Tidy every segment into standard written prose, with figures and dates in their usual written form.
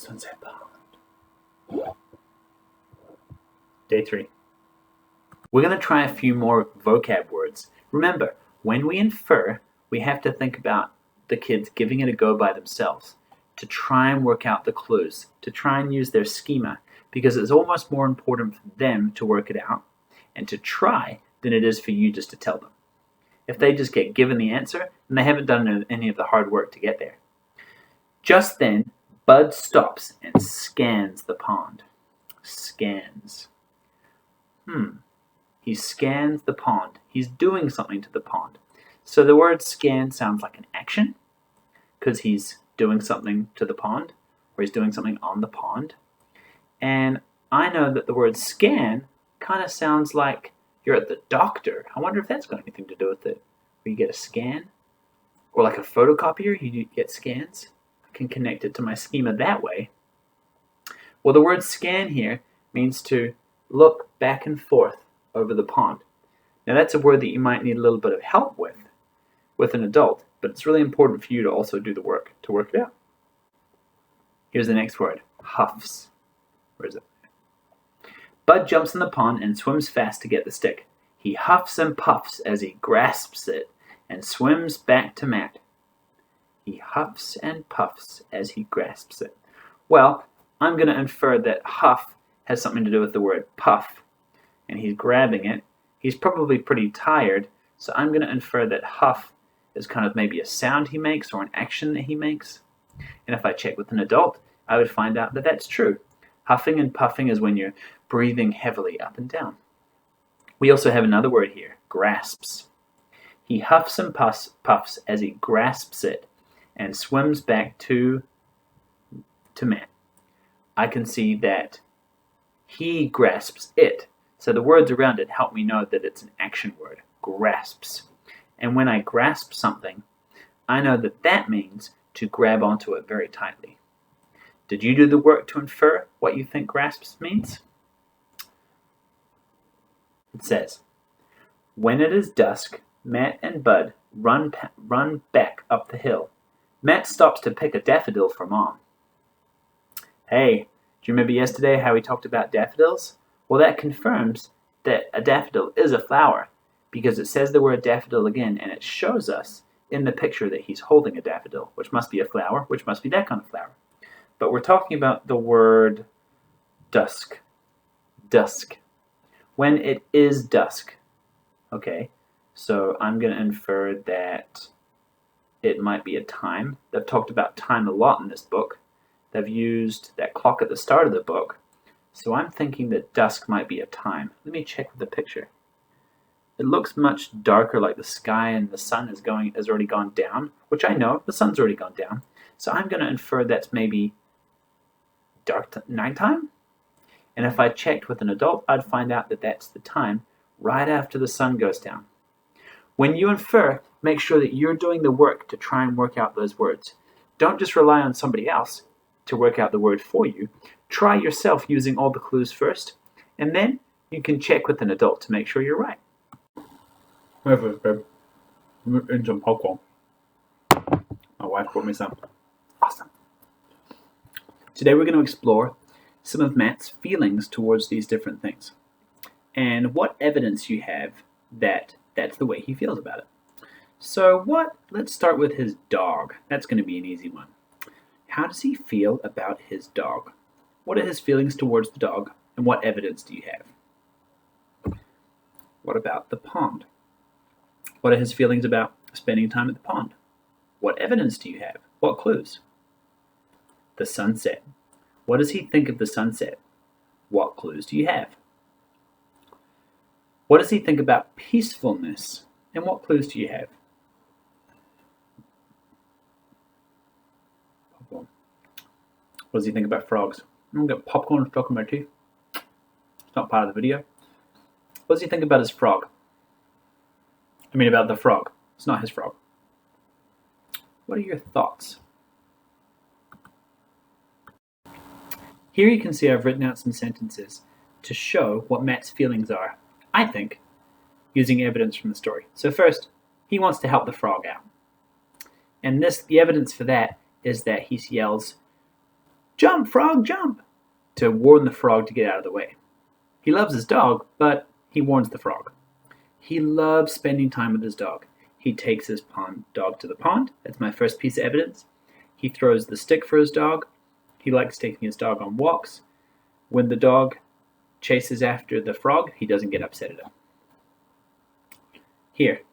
Sunset Pond. Day 3. We're going to try a few more vocab words. Remember, when we infer, we have to think about the kids giving it a go by themselves to try and work out the clues, to try and use their schema, because it's almost more important for them to work it out and to try than it is for you just to tell them. If they just get given the answer, then they haven't done any of the hard work to get there. Just then, Bud stops and scans the pond. Scans. He scans the pond. He's doing something to the pond. So the word scan sounds like an action because he's doing something to the pond or he's doing something on the pond. And I know that the word scan kind of sounds like you're at the doctor. I wonder if that's got anything to do with it. Where you get a scan or like a photocopier, you get scans. I can connect it to my schema that way. Well, the word scan here means to look back and forth over the pond. Now that's a word that you might need a little bit of help with an adult, but it's really important for you to also do the work to work it out. Here's the next word, huffs. Where is it? Bud jumps in the pond and swims fast to get the stick. He huffs and puffs as he grasps it and swims back to Matt. He huffs and puffs as he grasps it. Well, I'm going to infer that huff has something to do with the word puff, and he's grabbing it. He's probably pretty tired, so I'm going to infer that huff is kind of maybe a sound he makes or an action that he makes. And if I check with an adult, I would find out that that's true. Huffing and puffing is when you're breathing heavily up and down. We also have another word here, grasps. He huffs and puffs as he grasps it and swims back to Matt. I can see that he grasps it. So the words around it help me know that it's an action word, grasps. And when I grasp something, I know that that means to grab onto it very tightly. Did you do the work to infer what you think grasps means? It says, when it is dusk, Matt and Bud run back up the hill. Matt stops to pick a daffodil for Mom. Hey, do you remember yesterday how we talked about daffodils? Well, that confirms that a daffodil is a flower because it says the word daffodil again and it shows us in the picture that he's holding a daffodil, which must be a flower, which must be that kind of flower. But we're talking about the word dusk. Dusk. When it is dusk. Okay, so I'm going to infer that it might be a time. They've talked about time a lot in this book. They've used that clock at the start of the book. So I'm thinking that dusk might be a time. Let me check with the picture. It looks much darker, like the sky and the sun has already gone down, which I know, the sun's already gone down. So I'm going to infer that's maybe nighttime. And if I checked with an adult, I'd find out that that's the time right after the sun goes down. When you infer, make sure that you're doing the work to try and work out those words. Don't just rely on somebody else to work out the word for you. Try yourself using all the clues first, and then you can check with an adult to make sure you're right. Whatever, babe. And some popcorn. My wife brought me some. Awesome. Today we're going to explore some of Matt's feelings towards these different things and what evidence you have that that's the way he feels about it. So let's start with his dog. That's going to be an easy one. How does he feel about his dog? What are his feelings towards the dog, and what evidence do you have? What about the pond? What are his feelings about spending time at the pond? What evidence do you have? What clues? The sunset. What does he think of the sunset? What clues do you have? What does he think about peacefulness, and what clues do you have? What does he think about frogs? I've got popcorn stuck in my teeth. It's not part of the video. What does he think about his frog? About the frog. It's not his frog. What are your thoughts? Here you can see I've written out some sentences to show what Matt's feelings are, I think, using evidence from the story. So first, he wants to help the frog out. And the evidence for that is that he yells, "Jump, frog, jump!" to warn the frog to get out of the way. He loves his dog, but he warns the frog. He loves spending time with his dog. He takes his dog to the pond. That's my first piece of evidence. He throws the stick for his dog. He likes taking his dog on walks. When the dog chases after the frog, he doesn't get upset at him. Here,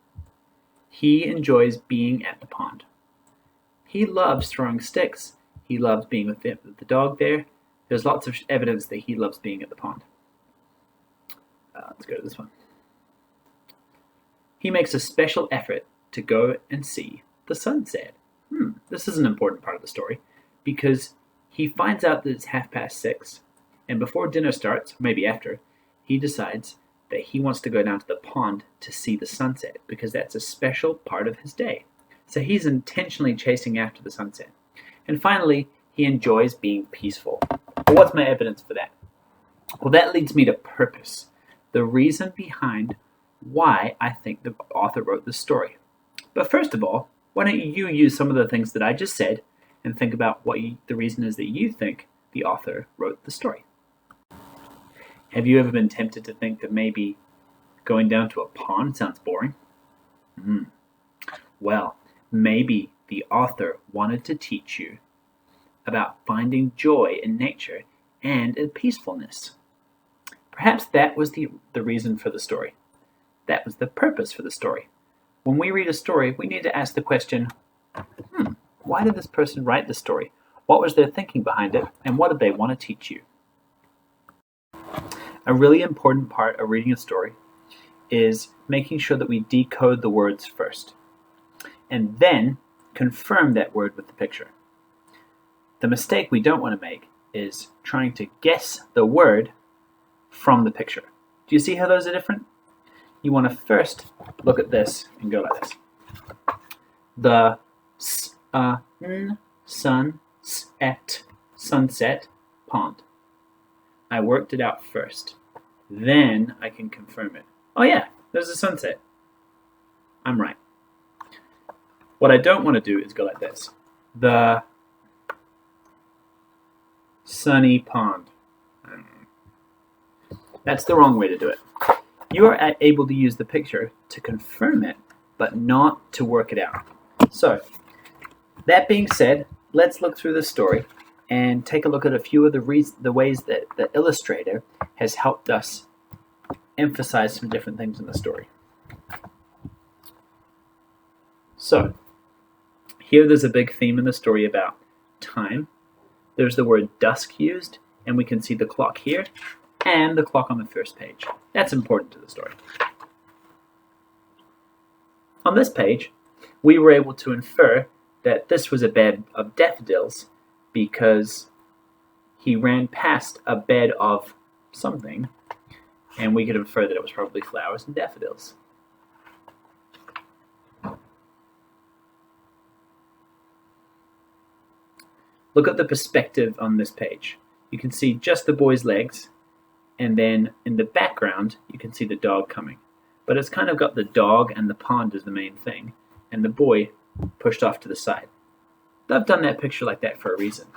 he enjoys being at the pond. He loves throwing sticks. He loves being with the dog there. There's lots of evidence that he loves being at the pond. Let's go to this one. He makes a special effort to go and see the sunset. This is an important part of the story because he finds out that it's 6:30, and before dinner starts, maybe after, he decides that he wants to go down to the pond to see the sunset because that's a special part of his day. So he's intentionally chasing after the sunset. And finally, he enjoys being peaceful. Well, what's my evidence for that? Well, that leads me to purpose, the reason behind why I think the author wrote this story. But first of all, why don't you use some of the things that I just said and think about what the reason is that you think the author wrote the story. Have you ever been tempted to think that maybe going down to a pond sounds boring? Well, maybe the author wanted to teach you about finding joy in nature and in peacefulness. Perhaps that was the reason for the story. That was the purpose for the story. When we read a story, we need to ask the question, why did this person write the story? What was their thinking behind it? And what did they want to teach you? A really important part of reading a story is making sure that we decode the words first, and then confirm that word with the picture. The mistake we don't want to make is trying to guess the word from the picture. Do you see how those are different? You want to first look at this and go like this. The sunset pond. I worked it out first. Then I can confirm it. Oh yeah, there's a sunset. I'm right. What I don't want to do is go like this. The sunny pond. That's the wrong way to do it. You are able to use the picture to confirm it, but not to work it out. So, that being said, let's look through the story and take a look at a few of the ways that the illustrator has helped us emphasize some different things in the story. So, here there's a big theme in the story about time. There's the word dusk used, and we can see the clock here and the clock on the first page. That's important to the story. On this page, we were able to infer that this was a bed of daffodils because he ran past a bed of something, and we could infer that it was probably flowers and daffodils. Look at the perspective on this page. You can see just the boy's legs, and then in the background, you can see the dog coming. But it's kind of got the dog and the pond as the main thing, and the boy pushed off to the side. I've done that picture like that for a reason.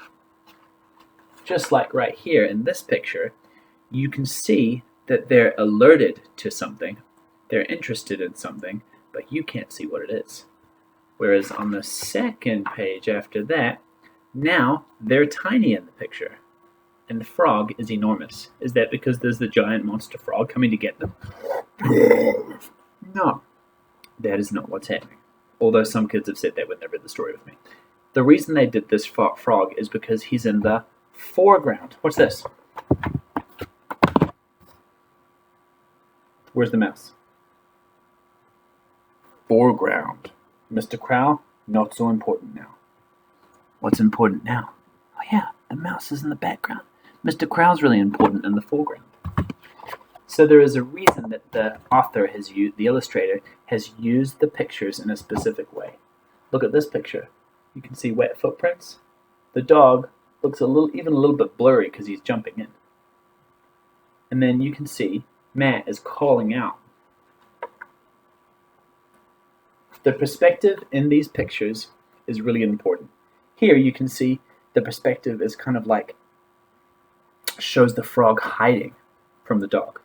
Just like right here in this picture, you can see that they're alerted to something, they're interested in something, but you can't see what it is. Whereas on the second page after that, now they're tiny in the picture, and the frog is enormous. Is that because there's the giant monster frog coming to get them? No, that is not what's happening. Although some kids have said that when they read the story with me. The reason they did this frog is because he's in the foreground. What's this? Where's the mouse? Foreground. Mr. Crow, not so important now. What's important now? Oh yeah, the mouse is in the background. Mr. Crow's really important in the foreground. So there is a reason that the author has used, the illustrator, has used the pictures in a specific way. Look at this picture. You can see wet footprints. The dog looks even a little bit blurry because he's jumping in. And then you can see Matt is calling out. The perspective in these pictures is really important. Here you can see the perspective is kind of like shows the frog hiding from the dog.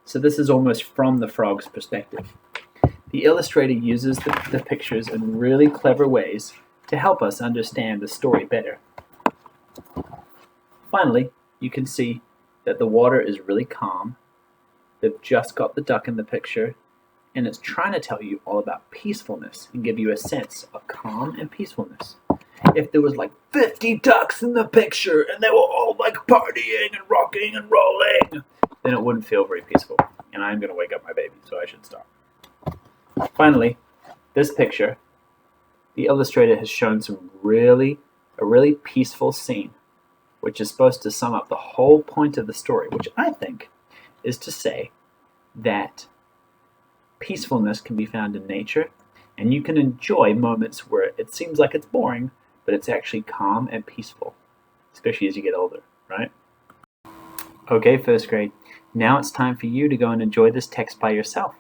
So this is almost from the frog's perspective. The illustrator uses the pictures in really clever ways to help us understand the story better. Finally, you can see that the water is really calm. They've just got the duck in the picture, and it's trying to tell you all about peacefulness and give you a sense of calm and peacefulness. If there was like 50 ducks in the picture and they were all like partying and rocking and rolling, then it wouldn't feel very peaceful. And I'm going to wake up my baby, so I should stop. Finally, this picture, the illustrator has shown a really peaceful scene, which is supposed to sum up the whole point of the story, which I think is to say that peacefulness can be found in nature, and you can enjoy moments where it seems like it's boring, but it's actually calm and peaceful, especially as you get older, right? Okay, first grade, now it's time for you to go and enjoy this text by yourself.